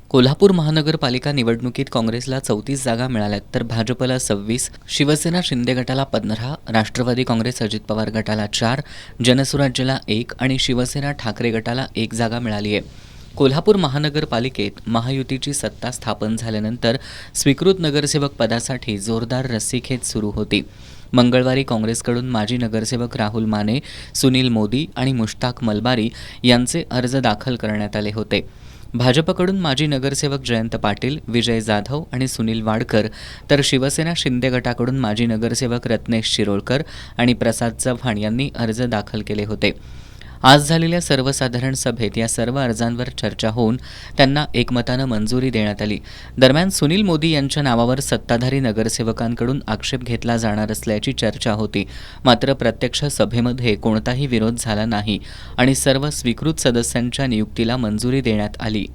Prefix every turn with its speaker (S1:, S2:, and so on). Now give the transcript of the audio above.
S1: कोल्हापूर महानगरपालिका निवडणुकीत काँग्रेसला 34 जागा मिळाल्यात तर भाजपला 26, शिवसेना शिंदे गटाला 15, राष्ट्रवादी काँग्रेस अजित पवार गटाला 4, जनसुराज्यला 1 आणि शिवसेना ठाकरे गटाला 1 जागा मिळाली आहे. कोल्हापूर महानगरपालिकेत महायुतीची सत्ता स्थापन झाल्यानंतर स्वीकृत नगरसेवक पदासाठी जोरदार रस्सीखेच सुरू होती. मंगळवारी काँग्रेसकडून माजी नगरसेवक राहुल माने, सुनील मोदी आणि मुश्ताक मलबारी यांचे अर्ज दाखल करण्यात आले होते. भाजपकडून माजी नगरसेवक जयंत पाटील, विजय जाधव आणि सुनील वाडकर तर शिवसेना शिंदे गटाकडून माजी नगरसेवक रत्नेश शिरोळकर आणि प्रसाद चव्हाण यांनी अर्ज दाखल केले होते. आज झालेल्या सर्वसाधारण सभेत या सर्व अर्जांवर चर्चा होऊन त्यांना एकमतानं मंजुरी देण्यात आली. दरम्यान सुनील मोदी यांच्या नावावर सत्ताधारी नगरसेवकांकडून आक्षेप घेतला जाणार असल्याची चर्चा होती. मात्र प्रत्यक्ष सभेमध्ये कोणताही विरोध झाला नाही आणि सर्व स्वीकृत सदस्यांच्या नियुक्तीला मंजुरी देण्यात आली.